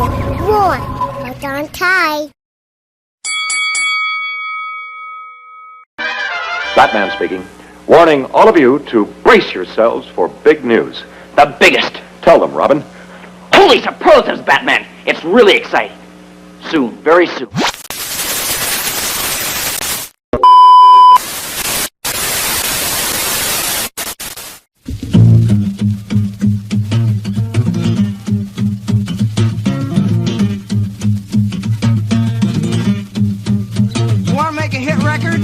One. Hold on tight. Batman speaking. Warning all of you to brace yourselves for big news. The biggest. Tell them, Robin. Holy superlatives, Batman. It's really exciting. Soon, very soon. You want to make a hit record?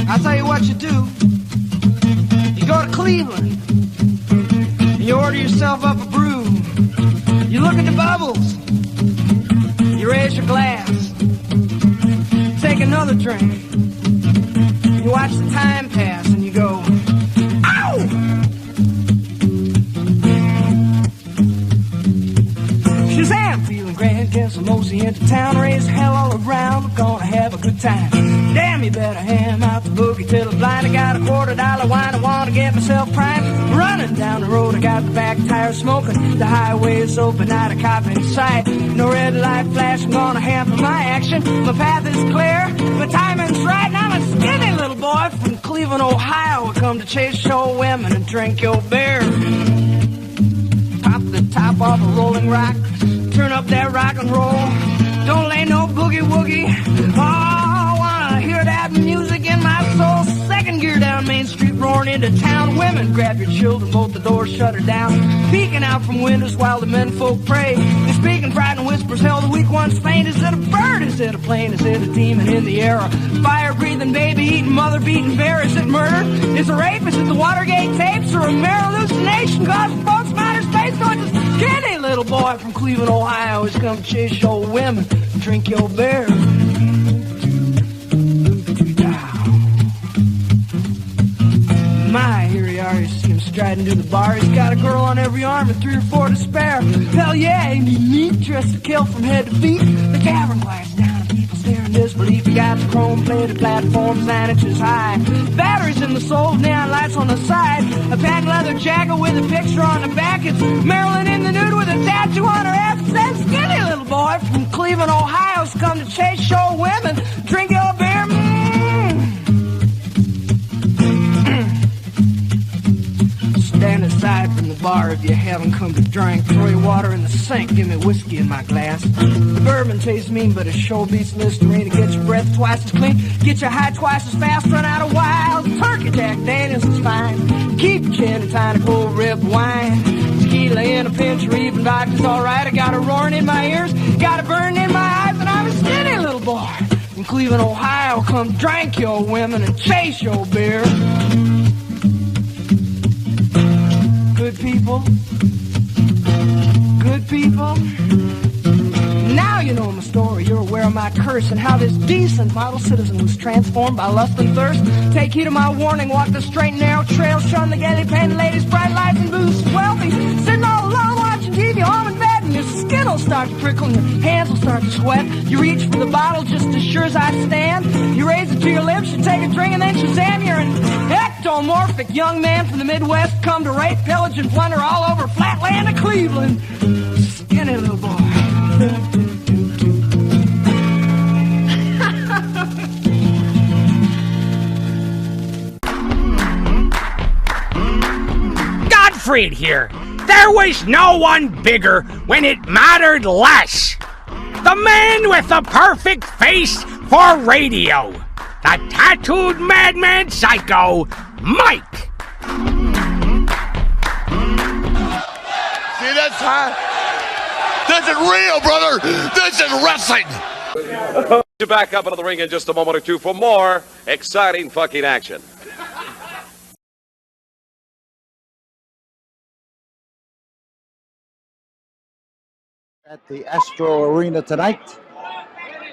I'll tell you what you do. You go to Cleveland. You order yourself up a brew. You look at the bubbles. You raise your glass. Take another drink. You watch the time pass and you go, ow! Shazam! Feeling grand, get some mosey into town. Raise hell all around, we're gonna have a good time. Damn, you better ham out the boogie till I'm blind. I got a $quarter wine, I wanna get myself primed. Running down the road, I got the back tire smoking. The highway is open, not a cop in sight. No red light flash, I'm gonna hamper my action. My path is clear, my timing's right. And I'm a skinny little boy from Cleveland, Ohio. I come to chase show women and drink your beer. Pop the top off a rolling rock, turn up that rock and roll. Don't lay no boogie woogie. Oh, I wanna hear that music in my soul. Second gear down Main Street, roaring into town. Women, grab your children, both the doors shut her down. Peeking out from windows while the men folk pray. They're speaking frightened whispers, hell, the weak ones faint. Is it a bird? Is it a plane? Is it a demon in the air? A fire-breathing, baby-eating, mother-beating bear? Is it murder? Is it rape? Is it the Watergate tapes? Or a mere hallucination? Cause folks matter space, so it's a skinny little boy from Cleveland, Ohio. Who's come chase your women, drink your beer. My, here you are, you see him striding to the bar. He's got a girl on every arm and 3 or 4 to spare. Hell yeah, ain't he neat, dressed to kill from head to feet. The tavern quiets down and people stare in disbelief. He got the chrome-plated platforms 9 inches high. Batteries in the soles, neon lights on the side. A patent leather jacket with a picture on the back. It's Marilyn in the nude with a tattoo on her ass. That skinny little boy from Cleveland, Ohio's come to chase show women, drink your beer. Stand aside from the bar if you haven't come to drink. Throw your water in the sink, give me whiskey in my glass. The bourbon tastes mean, but it sure beats Listerine. To get your breath twice as clean, get your high twice as fast, run out of wild. Turkey Jack Daniels is fine. Keep your chin and tiny cold rib wine. Tequila in a pinch or even vodka's alright. I got a roaring in my ears, got a burning in my eyes, and I'm a skinny little boy from Cleveland, Ohio. Come drink your women and chase your beer. Good people, good people. Now you know my story, you're aware of my curse and how this decent model citizen was transformed by lust and thirst. Take heed of my warning, walk the straight and narrow trail, shun the gaily painted ladies, bright lights and booze. Wealthy, sitting all alone watching TV, home in bed, and your skin will start to prickle and your hands will start to sweat. You reach for the bottle just as sure as I stand. You raise it to your lips, you take a drink, and then Shazam, you're an ectomorphic young man from the Midwest, come to rape, pillage, and plunder all over flatland of Cleveland. Skinny little boy. Godfried here. There was no one bigger when it mattered less. The man with the perfect face for radio. The tattooed madman psycho, Mike. See, that's high. This is real, brother. This is wrestling. To back up into the ring in just a moment or two for more exciting fucking action. At the Astro Arena tonight,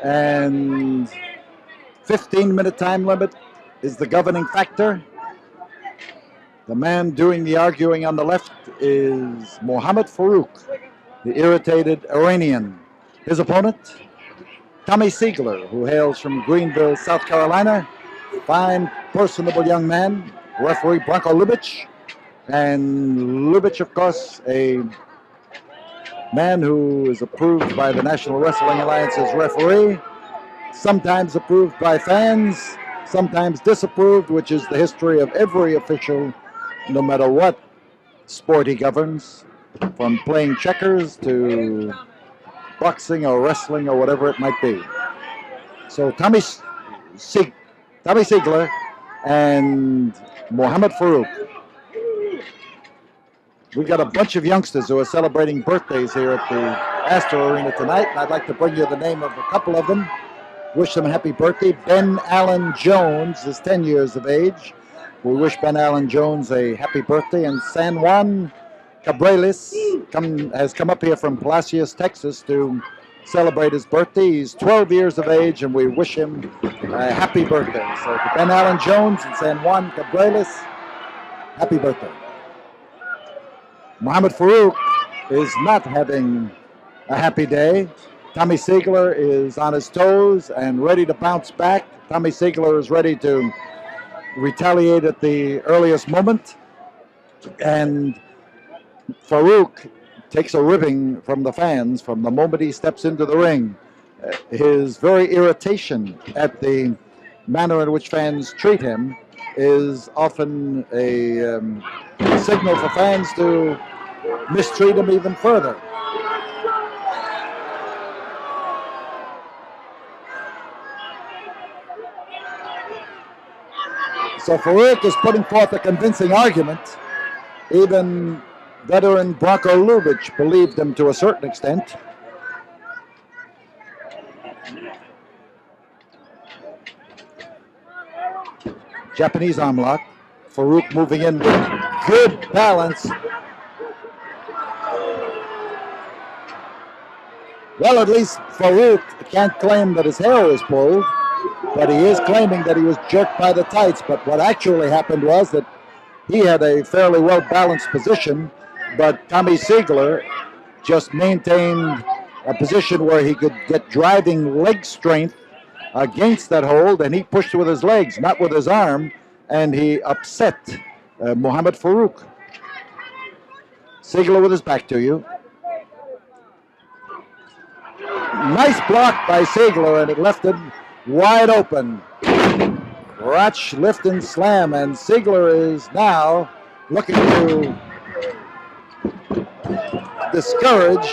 and 15-minute time limit is the governing factor. The man doing the arguing on the left is Mohammed Farouk, the irritated Iranian. His opponent, Tommy Seigler, who hails from Greenville, South Carolina. Fine, personable young man. Referee Branko Lubitsch. And Lubitsch, of course, a man who is approved by the National Wrestling Alliance as referee, sometimes approved by fans, sometimes disapproved, which is the history of every official, no matter what sport he governs, from playing checkers to boxing or wrestling or whatever it might be. So Tommy Seigler and Mohammed Farouk. We've got a bunch of youngsters who are celebrating birthdays here at the Astor Arena tonight, and I'd like to bring you the name of a couple of them. Wish them a happy birthday. Ben Allen Jones is 10 years of age. We wish Ben Allen Jones a happy birthday. And San Juan Cabrales has come up here from Palacios, Texas to celebrate his birthday. He's 12 years of age, and we wish him a happy birthday. So to Ben Allen Jones and San Juan Cabrales, happy birthday. Mohammed Farouk is not having a happy day. Tommy Seigler is on his toes and ready to bounce back. Tommy Seigler is ready to retaliate at the earliest moment. And Farouk takes a ribbing from the fans from the moment he steps into the ring. His very irritation at the manner in which fans treat him is often a signal for fans to mistreat him even further. So Farouk is putting forth a convincing argument. Even veteran Bronco Lubitsch believed him to a certain extent. Japanese arm lock. Farouk moving in with good balance. Well, at least Farouk can't claim that his hair was pulled, but he is claiming that he was jerked by the tights. But what actually happened was that he had a fairly well-balanced position, but Tommy Seigler just maintained a position where he could get driving leg strength against that hold, and he pushed with his legs, not with his arm, and he upset Mohammed Farouk. Seigler with his back to you. Nice block by Seigler, and it left him wide open. Crotch lift and slam, and Seigler is now looking to discourage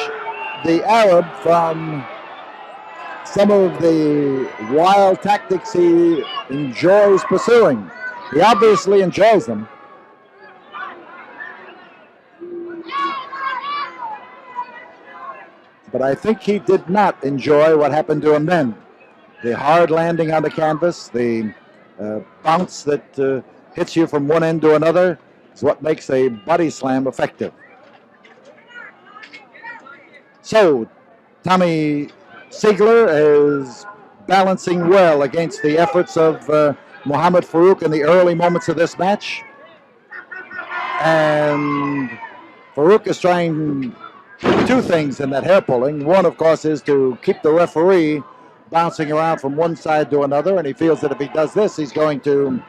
the Arab from some of the wild tactics he enjoys pursuing. He obviously enjoys them. But I think he did not enjoy what happened to him then. The hard landing on the canvas, the bounce that hits you from one end to another is what makes a body slam effective. So, Tommy Seigler is balancing well against the efforts of Mohammed Farouk in the early moments of this match. And Farouk is trying two things in that hair pulling. One, of course, is to keep the referee bouncing around from one side to another, and he feels that if he does this, he's going to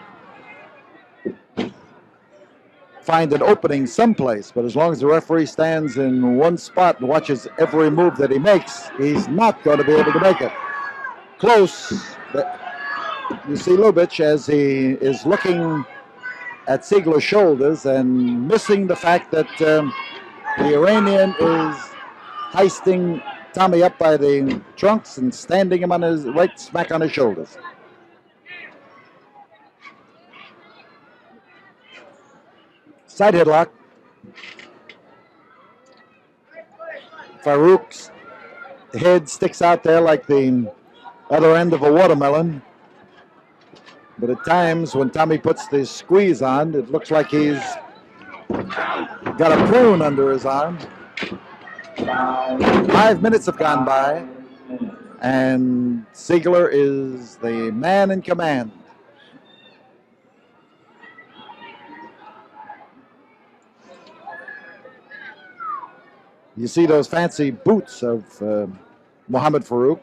find an opening someplace. But as long as the referee stands in one spot and watches every move that he makes, he's not going to be able to make it. Close. You see Lubitsch as he is looking at Seigler's shoulders and missing the fact that the Iranian is heisting Tommy up by the trunks and standing him on his right smack on his shoulders. Side headlock. Farouk's head sticks out there like the other end of a watermelon. But at times when Tommy puts the squeeze on, it looks like he's got a prune under his arm. 5 minutes have gone by, and Seigler is the man in command. You see those fancy boots of Mohammed Farouk.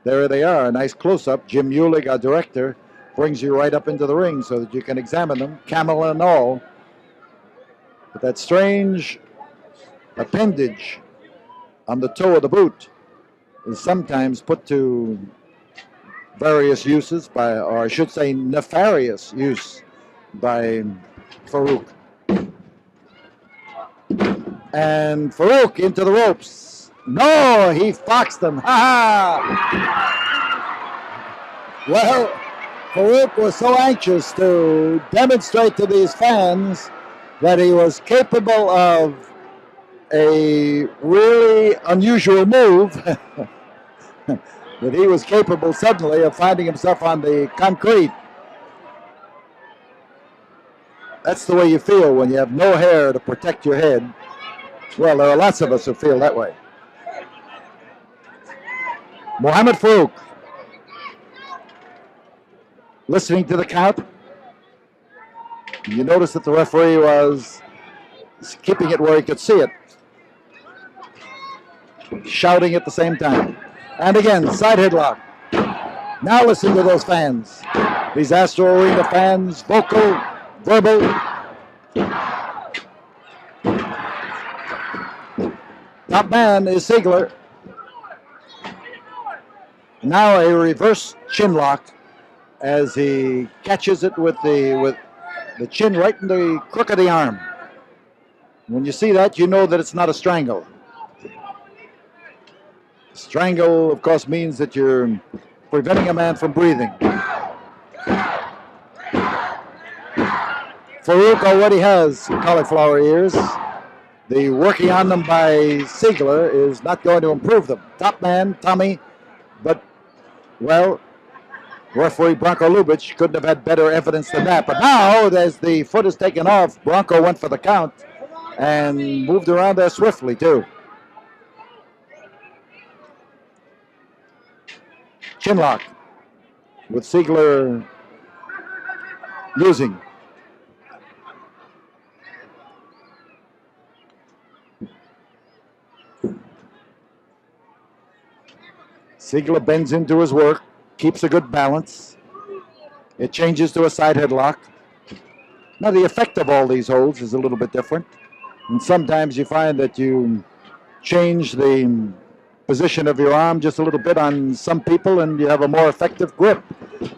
There they are, a nice close-up. Jim Eulig, our director, brings you right up into the ring so that you can examine them, camel and all. But that strange appendage on the toe of the boot is sometimes put to various uses by, or I should say nefarious use by Farouk. And Farouk into the ropes. No, he foxed him. Ha ha! Well, Farouk was so anxious to demonstrate to these fans that he was capable of a really unusual move, that he was capable suddenly of finding himself on the concrete. That's the way you feel when you have no hair to protect your head. Well, there are lots of us who feel that way. Mohammed Farouk, listening to the count. You notice that the referee was keeping it where he could see it, shouting at the same time. And again, side headlock. Now listen to those fans. These Astro Arena fans, vocal, verbal. Top man is Seigler. Now a reverse chin lock as he catches it with the chin right in the crook of the arm. When you see that, you know that it's not a strangle. Strangle, of course, means that you're preventing a man from breathing. Farouk already has cauliflower ears. The working on them by Seigler is not going to improve them. Top man, Tommy, but, well, referee Bronco Lubitsch couldn't have had better evidence than that. But now, as the foot is taken off, Bronco went for the count and moved around there swiftly, too. Chin lock with Seigler using. Seigler bends into his work, keeps a good balance. It changes to a side headlock. Now the effect of all these holds is a little bit different. And sometimes you find that you change the position of your arm just a little bit on some people and you have a more effective grip.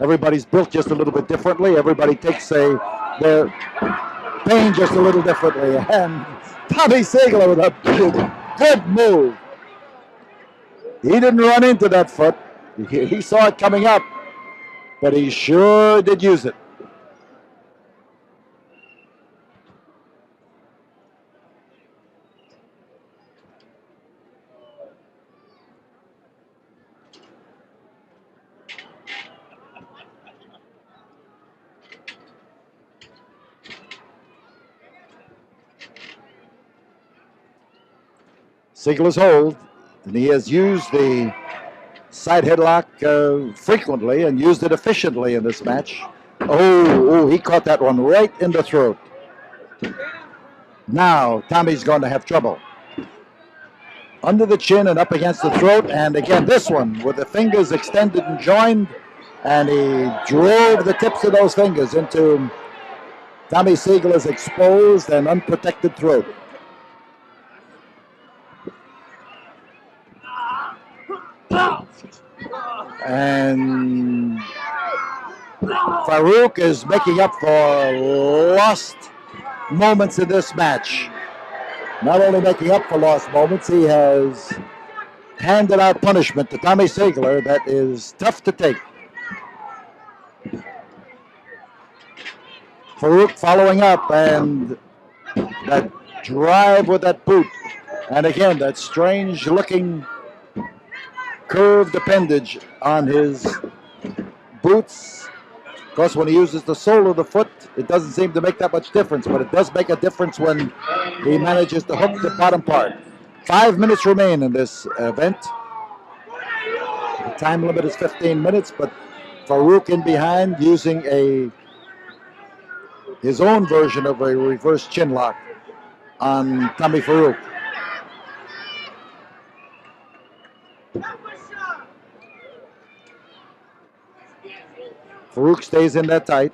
Everybody's built just a little bit differently. Everybody takes their pain just a little differently. And Tommy Seigler with a good move. He didn't run into that foot. He saw it coming up, but he sure did use it. Seigler's hold, and he has used the side headlock frequently and used it efficiently in this match. Oh, he caught that one right in the throat. Now Tommy's going to have trouble. Under the chin and up against the throat, and again this one with the fingers extended and joined, and he drove the tips of those fingers into Tommy Seigler's exposed and unprotected throat. And Farouk is making up for lost moments in this match. Not only making up for lost moments, he has handed out punishment to Tommy Seigler that is tough to take. Farouk following up, and that drive with that boot. And again, that strange looking curved appendage on his boots. Of course, when he uses the sole of the foot, it doesn't seem to make that much difference, but it does make a difference when he manages to hook the bottom part. 5 minutes remain in this event. The time limit is 15 minutes, but Farouk in behind using his own version of a reverse chin lock on Tommy Farouk. Farouk stays in that tight.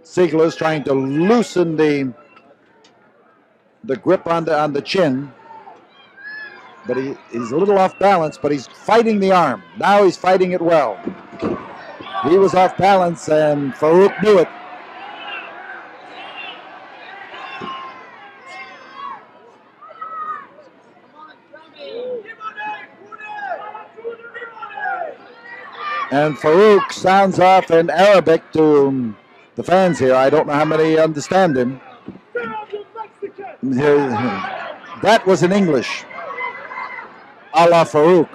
Seigler's trying to loosen the grip on the chin. but he's a little off balance, but he's fighting the arm. Now he's fighting it well. He was off balance, and Farouk knew it. And Farouk sounds off in Arabic to the fans here. I don't know how many understand him. That was in English. A la Farouk.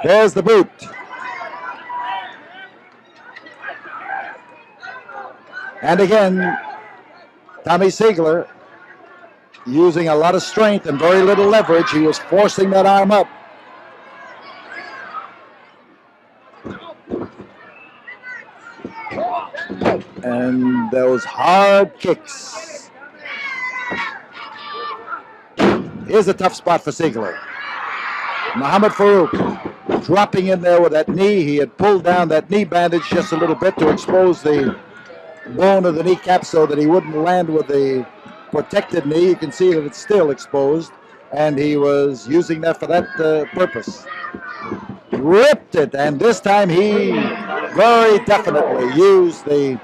There's the boot. And again, Tommy Seigler, using a lot of strength and very little leverage, he was forcing that arm up. And those hard kicks. Here's a tough spot for Seigler. Mohamed Farouk dropping in there with that knee. He had pulled down that knee bandage just a little bit to expose the bone of the kneecap so that he wouldn't land with the protected knee. You can see that it's still exposed, and he was using that for that purpose. Ripped it, and this time he very definitely used the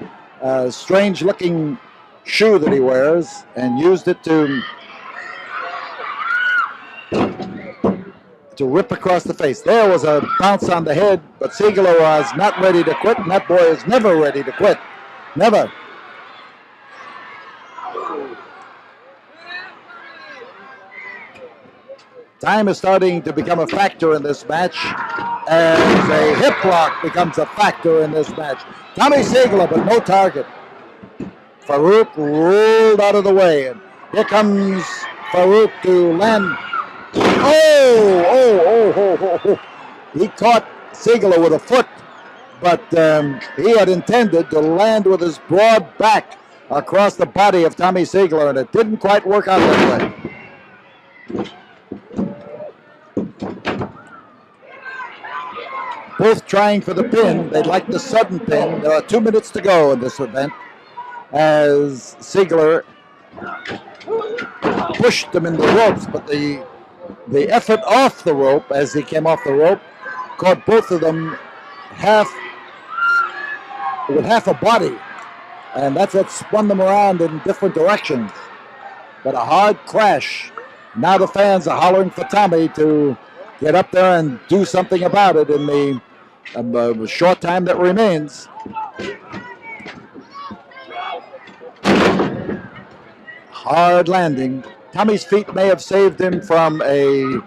strange-looking shoe that he wears and used it to rip across the face. There was a bounce on the head, but Seigler was not ready to quit, and that boy is never ready to quit. Never. Time is starting to become a factor in this match as a hip lock becomes a factor in this match. Tommy Seigler, but no target. Farouk rolled out of the way, and here comes Farouk to land. Oh. He caught Seigler with a foot, but he had intended to land with his broad back across the body of Tommy Seigler, and it didn't quite work out that way. Both trying for the pin. They'd like the sudden pin. There are 2 minutes to go in this event as Seigler pushed him in the ropes, but the effort off the rope as he came off the rope caught both of them with half a body, and that's what spun them around in different directions. But a hard crash. Now the fans are hollering for Tommy to get up there and do something about it in the short time that remains. Hard landing. Tommy's feet may have saved him from a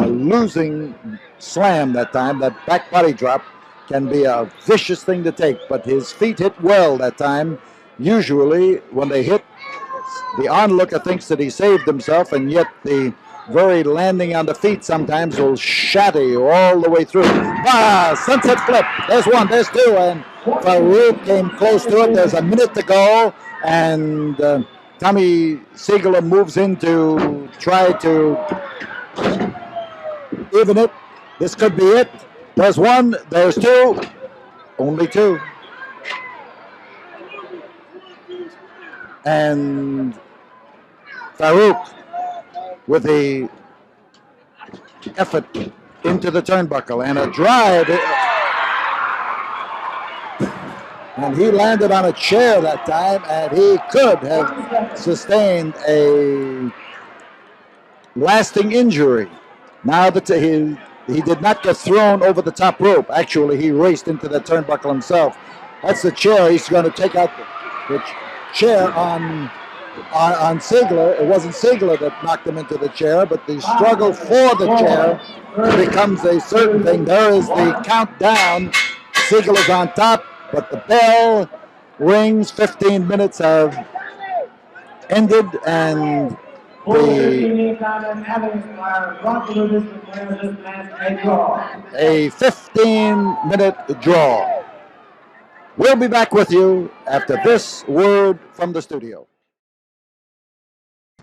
losing slam that time. That back body drop can be a vicious thing to take, but his feet hit well that time. Usually when they hit, the onlooker thinks that he saved himself, and yet the very landing on the feet sometimes will shatter you all the way through. Sunset flip. There's one, there's two, and Farouk came close to it. There's a minute to go, and Tommy Seigler moves in to try to even it. This could be it. There's one, there's two, only two. And Farouk with the effort into the turnbuckle and a drive. And he landed on a chair that time, and he could have sustained a lasting injury. Now that he did not get thrown over the top rope. Actually, he raced into the turnbuckle himself. That's the chair. He's going to take out the chair on Seigler. It wasn't Seigler that knocked him into the chair, but the struggle for the chair becomes a certain thing. There is the countdown. Seigler's on top, but the bell rings. 15 minutes have ended, and a 15-minute draw. We'll be back with you after this word from the studio.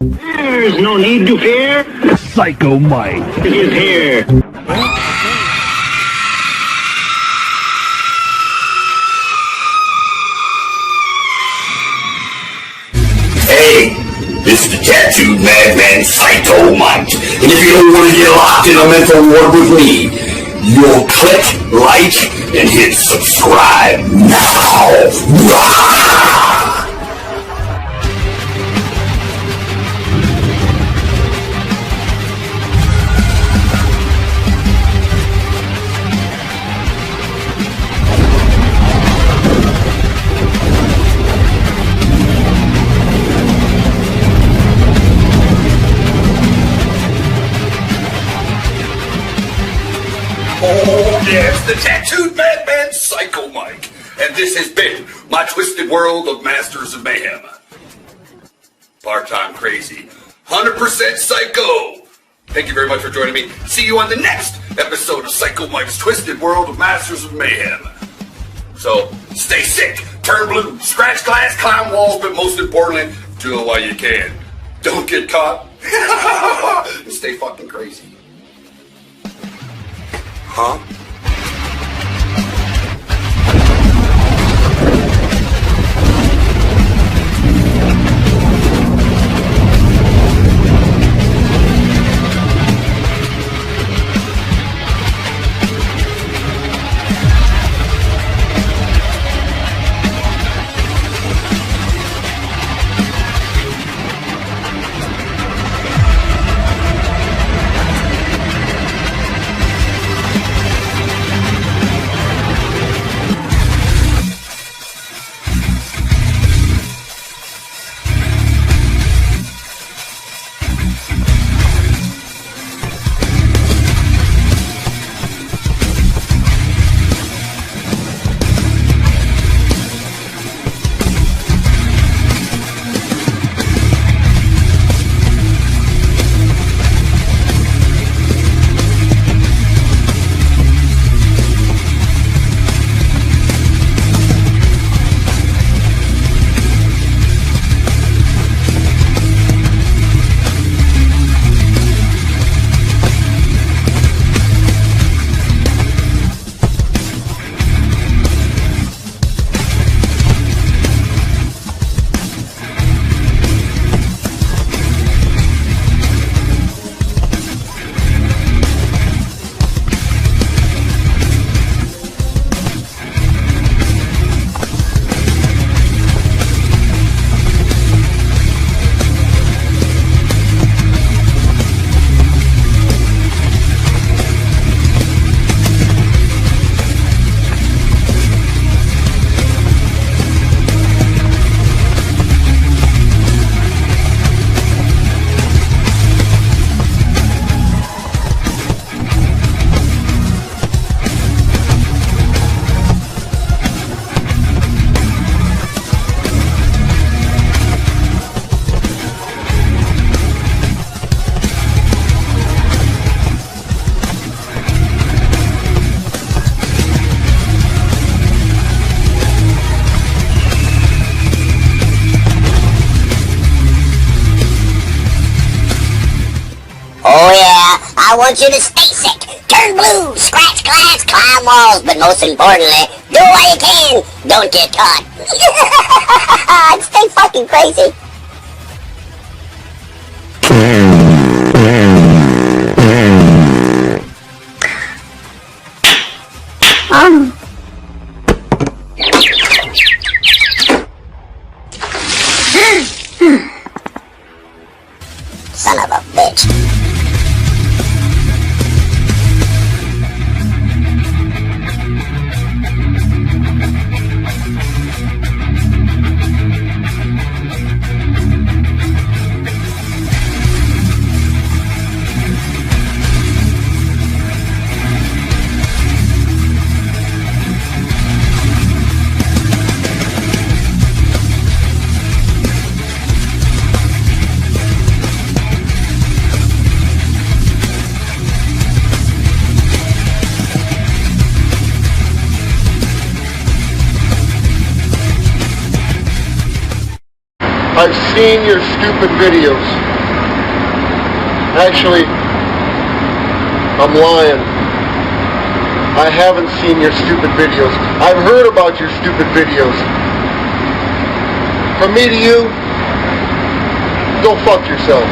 There's no need to fear. Psycho Mike is here. tattooed madman Psycho Mike. And if you don't want to get locked in a mental ward with me, you'll click like and hit subscribe now. Oh, yes, the tattooed madman Psycho Mike. And this has been my twisted world of Masters of Mayhem. Part-time crazy, 100% psycho. Thank you very much for joining me. See you on the next episode of Psycho Mike's Twisted World of Masters of Mayhem. So, stay sick, turn blue, scratch glass, climb walls, but most importantly, do it while you can. Don't get caught. And stay fucking crazy. Huh? I want you to stay sick, turn blue, scratch glass, climb walls, but most importantly, do what you can, don't get caught. Stay fucking crazy. Son of a bitch. I've seen your stupid videos. Actually, I'm lying. I haven't seen your stupid videos. I've heard about your stupid videos. From me to you, go fuck yourself.